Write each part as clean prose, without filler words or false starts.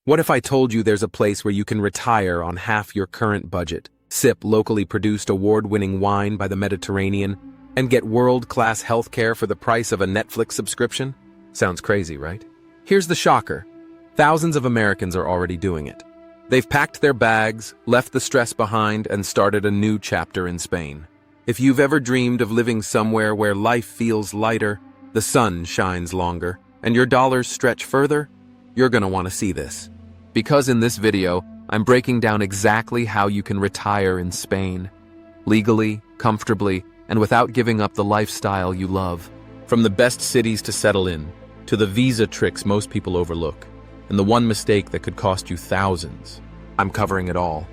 What if I told you there's a place where you can retire on half your current budget, sip locally produced award-winning wine by the Mediterranean, and get world-class healthcare for the price of a Netflix subscription? Sounds crazy, right? Here's the shocker. Thousands of Americans are already doing it. They've packed their bags, left the stress behind, and started a new chapter in Spain. If you've ever dreamed of living somewhere where life feels lighter, the sun shines longer, and your dollars stretch further, you're gonna want to see this. Because in this video, I'm breaking down exactly how you can retire in Spain. Legally, comfortably, and without giving up the lifestyle you love. From the best cities to settle in, to the visa tricks most people overlook, and the one mistake that could cost you thousands. I'm covering it all.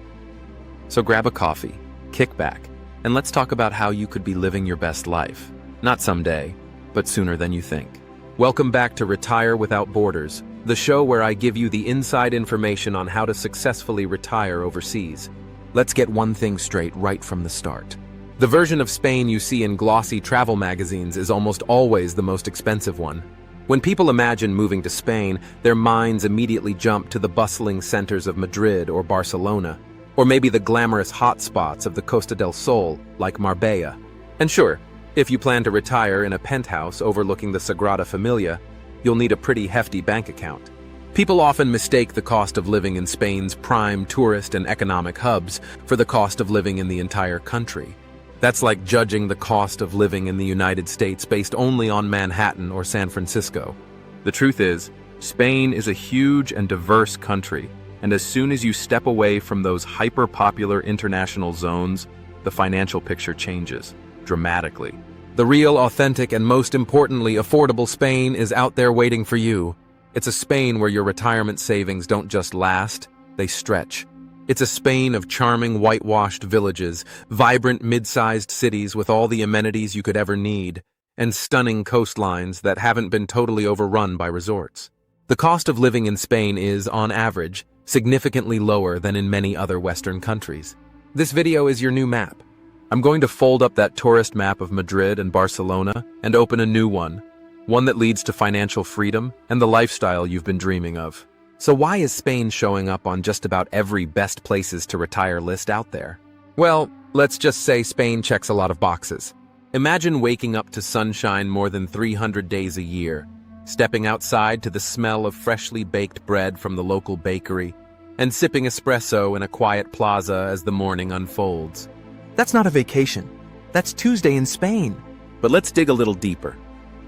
So grab a coffee, kick back, and let's talk about how you could be living your best life. Not someday, but sooner than you think. Welcome back to Retire Without Borders, the show where I give you the inside information on how to successfully retire overseas. Let's get one thing straight right from the start. The version of Spain you see in glossy travel magazines is almost always the most expensive one. When people imagine moving to Spain, their minds immediately jump to the bustling centers of Madrid or Barcelona, or maybe the glamorous hotspots of the Costa del Sol, like Marbella. And sure, if you plan to retire in a penthouse overlooking the Sagrada Familia, you'll need a pretty hefty bank account. People often mistake the cost of living in Spain's prime tourist and economic hubs for the cost of living in the entire country. That's like judging the cost of living in the United States based only on Manhattan or San Francisco. The truth is, Spain is a huge and diverse country, and as soon as you step away from those hyper-popular international zones, the financial picture changes dramatically. The real, authentic, and most importantly, affordable Spain is out there waiting for you. It's a Spain where your retirement savings don't just last, they stretch. It's a Spain of charming whitewashed villages, vibrant mid-sized cities with all the amenities you could ever need, and stunning coastlines that haven't been totally overrun by resorts. The cost of living in Spain is, on average, significantly lower than in many other Western countries. This video is your new map. I'm going to fold up that tourist map of Madrid and Barcelona and open a new one that leads to financial freedom and the lifestyle you've been dreaming of. So why is Spain showing up on just about every best places to retire list out there? Well, let's just say Spain checks a lot of boxes. Imagine waking up to sunshine more than 300 days a year, stepping outside to the smell of freshly baked bread from the local bakery, and sipping espresso in a quiet plaza as the morning unfolds. That's not a vacation. That's Tuesday in Spain. But let's dig a little deeper,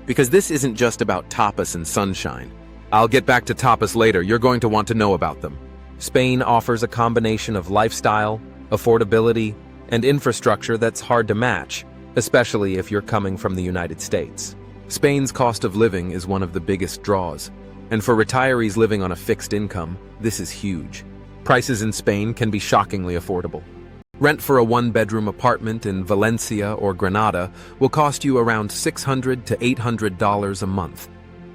because this isn't just about tapas and sunshine. I'll get back to tapas later, you're going to want to know about them. Spain offers a combination of lifestyle, affordability, and infrastructure that's hard to match, especially if you're coming from the United States. Spain's cost of living is one of the biggest draws, and for retirees living on a fixed income, this is huge. Prices in Spain can be shockingly affordable. Rent for a one-bedroom apartment in Valencia or Granada will cost you around $600 to $800 a month.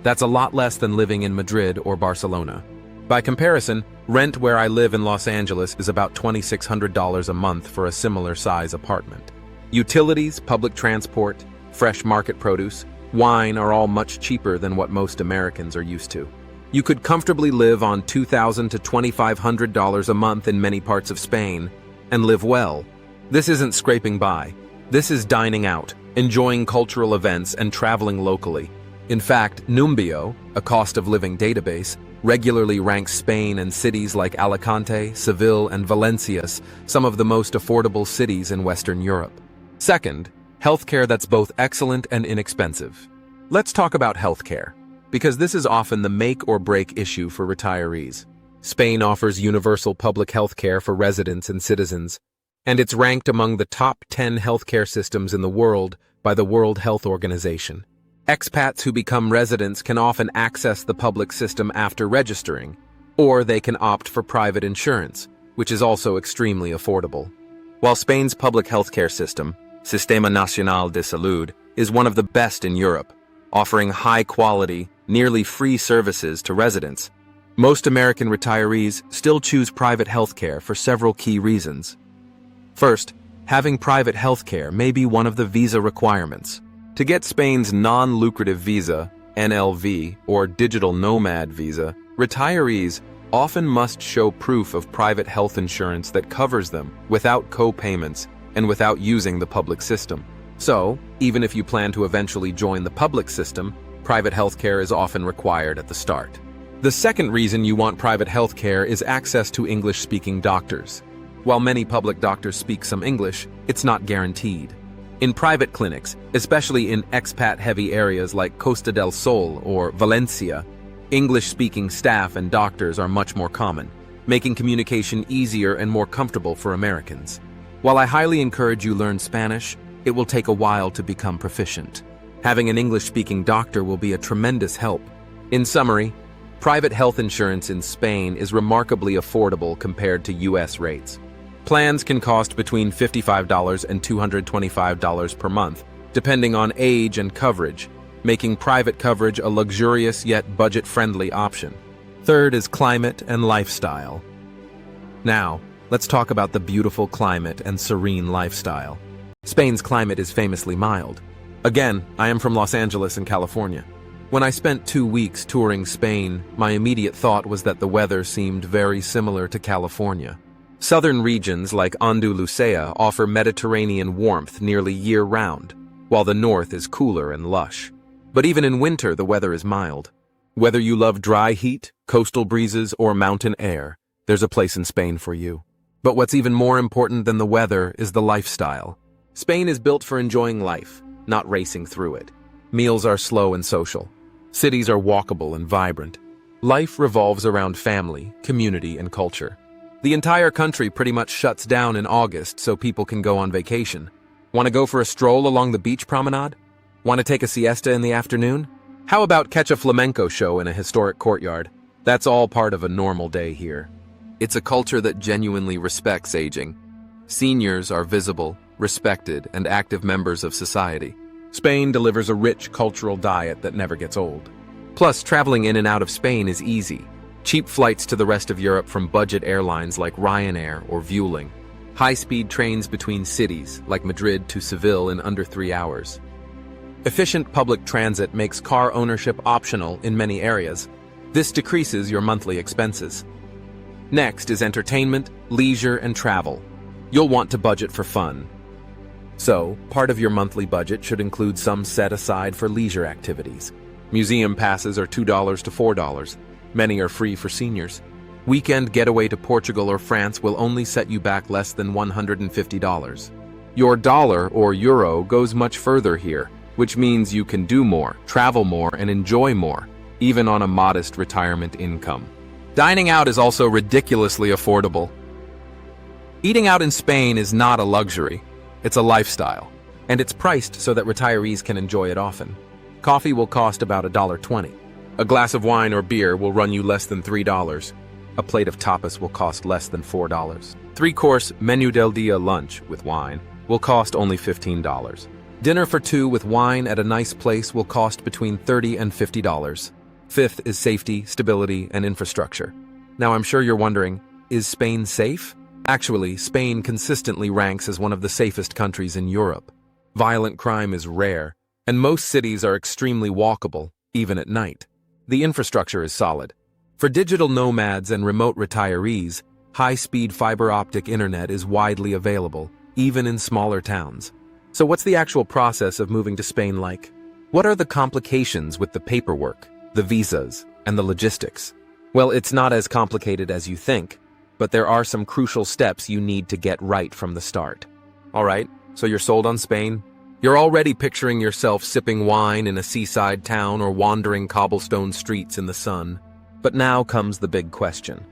That's a lot less than living in Madrid or Barcelona. By comparison, rent where I live in Los Angeles is about $2,600 a month for a similar size apartment. Utilities, public transport, fresh market produce, wine are all much cheaper than what most Americans are used to. You could comfortably live on $2,000 to $2,500 a month in many parts of Spain and live well. This isn't scraping by. This is dining out, enjoying cultural events, and traveling locally. In fact, Numbeo, a cost of living database, regularly ranks Spain and cities like Alicante, Seville, and Valencia some of the most affordable cities in Western Europe. Second, healthcare that's both excellent and inexpensive. Let's talk about healthcare, because this is often the make or break issue for retirees. Spain offers universal public healthcare for residents and citizens, and it's ranked among the top 10 healthcare systems in the world by the World Health Organization. Expats who become residents can often access the public system after registering, or they can opt for private insurance, which is also extremely affordable. While Spain's public healthcare system, Sistema Nacional de Salud, is one of the best in Europe, offering high-quality, nearly free services to residents, most American retirees still choose private healthcare for several key reasons. First, having private healthcare may be one of the visa requirements. To get Spain's non-lucrative visa, NLV, or digital nomad visa, retirees often must show proof of private health insurance that covers them without co-payments and without using the public system. So, even if you plan to eventually join the public system, private healthcare is often required at the start. The second reason you want private healthcare is access to English-speaking doctors. While many public doctors speak some English, it's not guaranteed. In private clinics, especially in expat-heavy areas like Costa del Sol or Valencia, English-speaking staff and doctors are much more common, making communication easier and more comfortable for Americans. While I highly encourage you learn Spanish, it will take a while to become proficient. Having an English-speaking doctor will be a tremendous help. In summary, private health insurance in Spain is remarkably affordable compared to US rates. Plans can cost between $55 and $225 per month, depending on age and coverage, making private coverage a luxurious yet budget-friendly option. Third is climate and lifestyle. Now, let's talk about the beautiful climate and serene lifestyle. Spain's climate is famously mild. Again, I am from Los Angeles in California. When I spent 2 weeks touring Spain, my immediate thought was that the weather seemed very similar to California. Southern regions like Andalusia offer Mediterranean warmth nearly year-round, while the north is cooler and lush. But even in winter, the weather is mild. Whether you love dry heat, coastal breezes, or mountain air, there's a place in Spain for you. But what's even more important than the weather is the lifestyle. Spain is built for enjoying life, not racing through it. Meals are slow and social. Cities are walkable and vibrant. Life revolves around family, community, and culture. The entire country pretty much shuts down in August so people can go on vacation. Want to go for a stroll along the beach promenade? Want to take a siesta in the afternoon? How about catch a flamenco show in a historic courtyard? That's all part of a normal day here. It's a culture that genuinely respects aging. Seniors are visible, respected, and active members of society. Spain delivers a rich cultural diet that never gets old. Plus, traveling in and out of Spain is easy. Cheap flights to the rest of Europe from budget airlines like Ryanair or Vueling. High-speed trains between cities, like Madrid to Seville, in under 3 hours. Efficient public transit makes car ownership optional in many areas. This decreases your monthly expenses. Next is entertainment, leisure, and travel. You'll want to budget for fun. So, part of your monthly budget should include some set aside for leisure activities. Museum passes are $2 to $4. Many are free for seniors. Weekend getaway to Portugal or France will only set you back less than $150. Your dollar or euro goes much further here, which means you can do more, travel more, and enjoy more, even on a modest retirement income. Dining out is also ridiculously affordable. Eating out in Spain is not a luxury, it's a lifestyle, and it's priced so that retirees can enjoy it often. Coffee will cost about $1.20. A glass of wine or beer will run you less than $3. A plate of tapas will cost less than $4. Three-course Menú del Día lunch with wine will cost only $15. Dinner for two with wine at a nice place will cost between $30 and $50. Fifth is safety, stability, and infrastructure. Now I'm sure you're wondering, is Spain safe? Actually, Spain consistently ranks as one of the safest countries in Europe. Violent crime is rare, and most cities are extremely walkable, even at night. The infrastructure is solid. For digital nomads and remote retirees, high-speed fiber optic internet is widely available, even in smaller towns. So what's the actual process of moving to Spain like? What are the complications with the paperwork, the visas, and the logistics? Well, it's not as complicated as you think, but there are some crucial steps you need to get right from the start. Alright, so you're sold on Spain? You're already picturing yourself sipping wine in a seaside town or wandering cobblestone streets in the sun. But now comes the big question.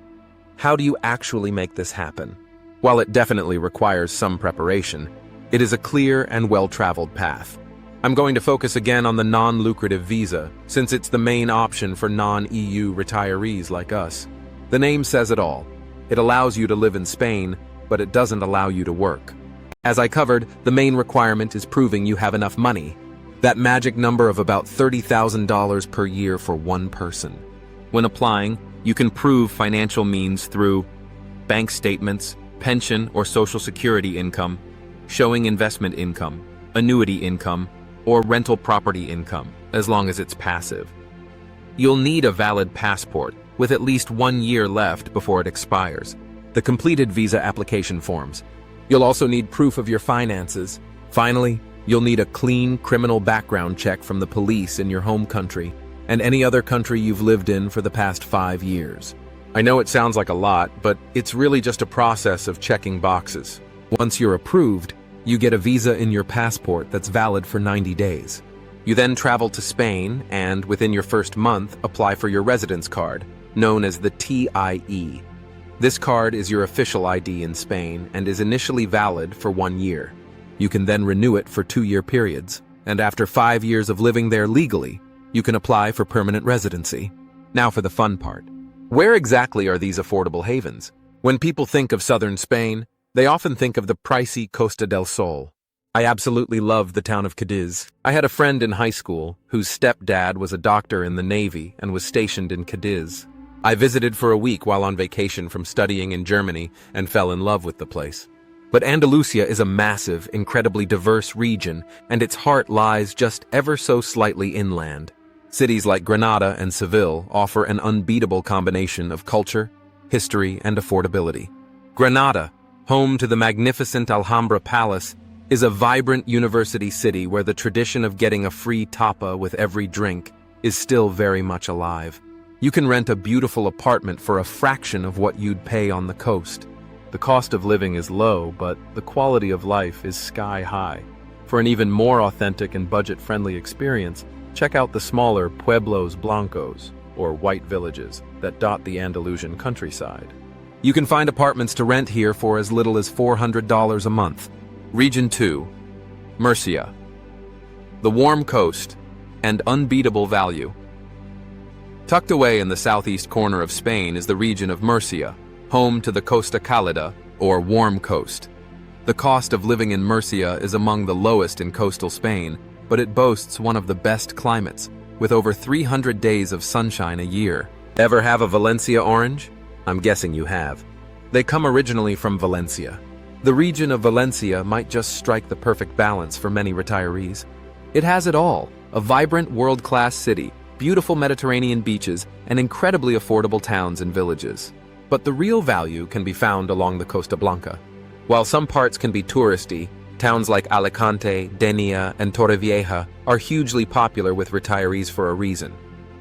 How do you actually make this happen? While it definitely requires some preparation, it is a clear and well-traveled path. I'm going to focus again on the non-lucrative visa, since it's the main option for non-EU retirees like us. The name says it all. It allows you to live in Spain, but it doesn't allow you to work. As I covered, the main requirement is proving you have enough money. That magic number of about $30,000 per year for one person. When applying, you can prove financial means through bank statements, pension or social security income, showing investment income, annuity income, or rental property income, as long as it's passive. You'll need a valid passport, with at least 1 year left before it expires. The completed visa application forms. You'll also need proof of your finances. Finally, you'll need a clean criminal background check from the police in your home country and any other country you've lived in for the past 5 years. I know it sounds like a lot, but it's really just a process of checking boxes. Once you're approved, you get a visa in your passport that's valid for 90 days. You then travel to Spain and, within your first month, apply for your residence card, known as the TIE. This card is your official ID in Spain and is initially valid for 1 year. You can then renew it for 2-year periods, and after 5 years of living there legally, you can apply for permanent residency. Now for the fun part. Where exactly are these affordable havens? When people think of southern Spain, they often think of the pricey Costa del Sol. I absolutely love the town of Cadiz. I had a friend in high school whose stepdad was a doctor in the Navy and was stationed in Cadiz. I visited for a week while on vacation from studying in Germany and fell in love with the place. But Andalusia is a massive, incredibly diverse region, and its heart lies just ever so slightly inland. Cities like Granada and Seville offer an unbeatable combination of culture, history, and affordability. Granada, home to the magnificent Alhambra Palace, is a vibrant university city where the tradition of getting a free tapa with every drink is still very much alive. You can rent a beautiful apartment for a fraction of what you'd pay on the coast. The cost of living is low, but the quality of life is sky high. For an even more authentic and budget-friendly experience, check out the smaller Pueblos Blancos, or white villages, that dot the Andalusian countryside. You can find apartments to rent here for as little as $400 a month. Region 2, Mercia. The warm coast and unbeatable value. Tucked away in the southeast corner of Spain is the region of Mercia, home to the Costa Cálida, or warm coast. The cost of living in Mercia is among the lowest in coastal Spain, but it boasts one of the best climates, with over 300 days of sunshine a year. Ever have a Valencia orange? I'm guessing you have. They come originally from Valencia. The region of Valencia might just strike the perfect balance for many retirees. It has it all: a vibrant world-class city, beautiful Mediterranean beaches, and incredibly affordable towns and villages. But the real value can be found along the Costa Blanca. While some parts can be touristy, towns like Alicante, Denia, and Torrevieja are hugely popular with retirees for a reason.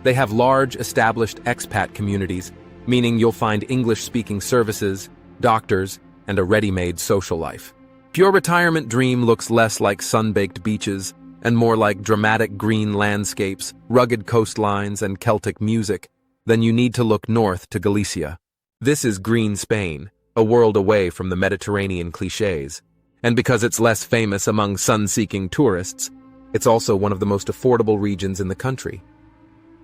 They have large, established expat communities, meaning you'll find English-speaking services, doctors, and a ready-made social life. If your retirement dream looks less like sun-baked beaches and more like dramatic green landscapes, rugged coastlines, and Celtic music, then you need to look north to Galicia. This is green Spain, a world away from the Mediterranean clichés. And because it's less famous among sun-seeking tourists, it's also one of the most affordable regions in the country.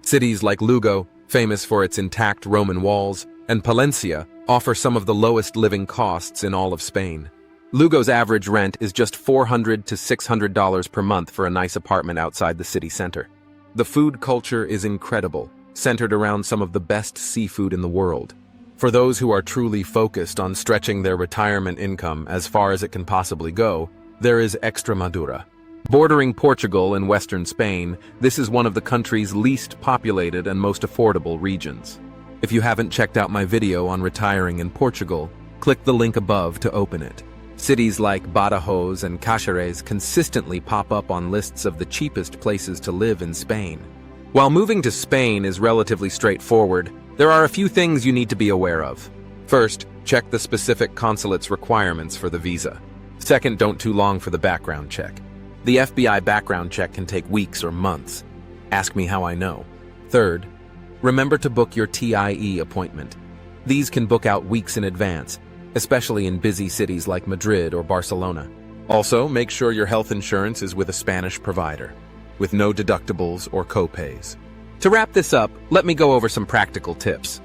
Cities like Lugo, famous for its intact Roman walls, and Palencia offer some of the lowest living costs in all of Spain. Lugo's average rent is just $400 to $600 per month for a nice apartment outside the city center. The food culture is incredible, centered around some of the best seafood in the world. For those who are truly focused on stretching their retirement income as far as it can possibly go, there is Extremadura. Bordering Portugal and western Spain, this is one of the country's least populated and most affordable regions. If you haven't checked out my video on retiring in Portugal, click the link above to open it. Cities like Badajoz and Cáceres consistently pop up on lists of the cheapest places to live in Spain. While moving to Spain is relatively straightforward, there are a few things you need to be aware of. First, check the specific consulate's requirements for the visa. Second, don't too long for the background check. The FBI background check can take weeks or months. Ask me how I know. Third, remember to book your TIE appointment. These can book out weeks in advance, especially in busy cities like Madrid or Barcelona. Also, make sure your health insurance is with a Spanish provider, with no deductibles or co-pays. To wrap this up, let me go over some practical tips.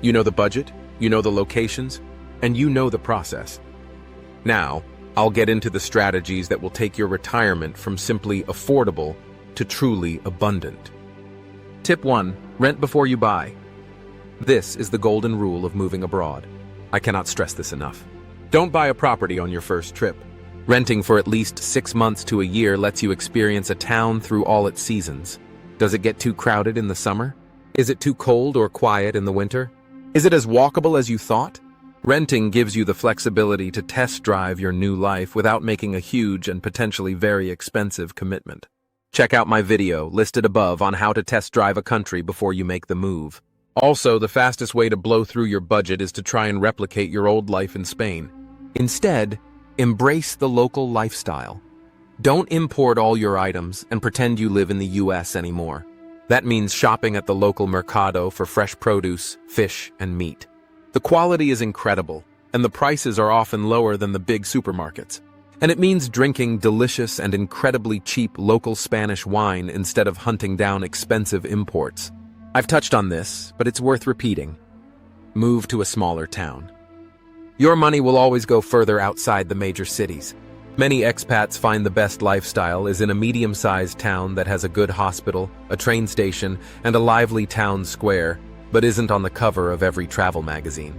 You know the budget, you know the locations, and you know the process. Now, I'll get into the strategies that will take your retirement from simply affordable to truly abundant. Tip 1. Rent before you buy. This is the golden rule of moving abroad. I cannot stress this enough. Don't buy a property on your first trip. Renting for at least 6 months to a year lets you experience a town through all its seasons. Does it get too crowded in the summer? Is it too cold or quiet in the winter? Is it as walkable as you thought? Renting gives you the flexibility to test drive your new life without making a huge and potentially very expensive commitment. Check out my video listed above on how to test drive a country before you make the move. Also, the fastest way to blow through your budget is to try and replicate your old life in Spain. Instead, embrace the local lifestyle. Don't import all your items and pretend you live in the US anymore. That means shopping at the local mercado for fresh produce, fish, and meat. The quality is incredible, and the prices are often lower than the big supermarkets. And it means drinking delicious and incredibly cheap local Spanish wine instead of hunting down expensive imports. I've touched on this, but it's worth repeating. Move to a smaller town. Your money will always go further outside the major cities. Many expats find the best lifestyle is in a medium-sized town that has a good hospital, a train station, and a lively town square, but isn't on the cover of every travel magazine.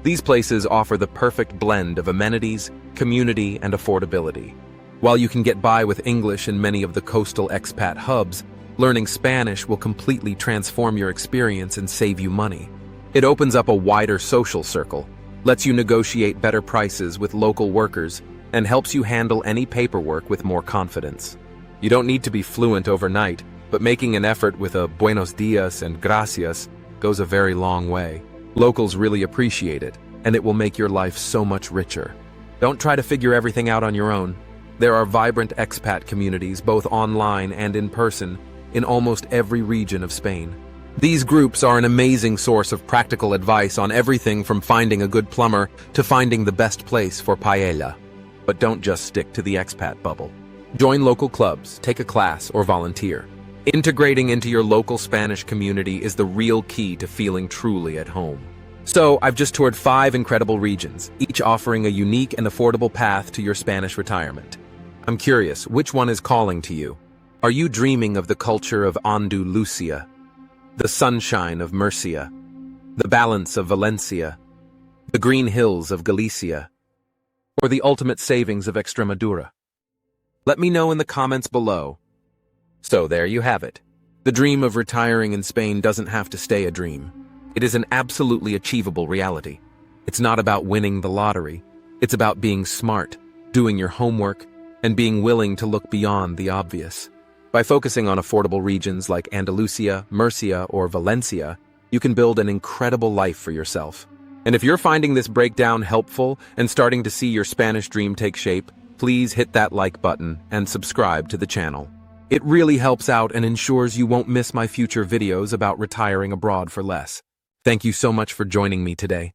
These places offer the perfect blend of amenities, community, and affordability. While you can get by with English in many of the coastal expat hubs, learning Spanish will completely transform your experience and save you money. It opens up a wider social circle, lets you negotiate better prices with local workers, and helps you handle any paperwork with more confidence. You don't need to be fluent overnight, but making an effort with a buenos dias and gracias goes a very long way. Locals really appreciate it, and it will make your life so much richer. Don't try to figure everything out on your own. There are vibrant expat communities, both online and in person, in almost every region of Spain. These groups are an amazing source of practical advice on everything from finding a good plumber to finding the best place for paella. But don't just stick to the expat bubble. Join local clubs, take a class, or volunteer. Integrating into your local Spanish community is the real key to feeling truly at home. So, I've just toured 5 incredible regions, each offering a unique and affordable path to your Spanish retirement. I'm curious, which one is calling to you? Are you dreaming of the culture of Andalusia, the sunshine of Mercia, the balance of Valencia, the green hills of Galicia, or the ultimate savings of Extremadura? Let me know in the comments below. So there you have it. The dream of retiring in Spain doesn't have to stay a dream. It is an absolutely achievable reality. It's not about winning the lottery. It's about being smart, doing your homework, and being willing to look beyond the obvious. By focusing on affordable regions like Andalusia, Mercia, or Valencia, you can build an incredible life for yourself. And if you're finding this breakdown helpful and starting to see your Spanish dream take shape, please hit that like button and subscribe to the channel. It really helps out and ensures you won't miss my future videos about retiring abroad for less. Thank you so much for joining me today.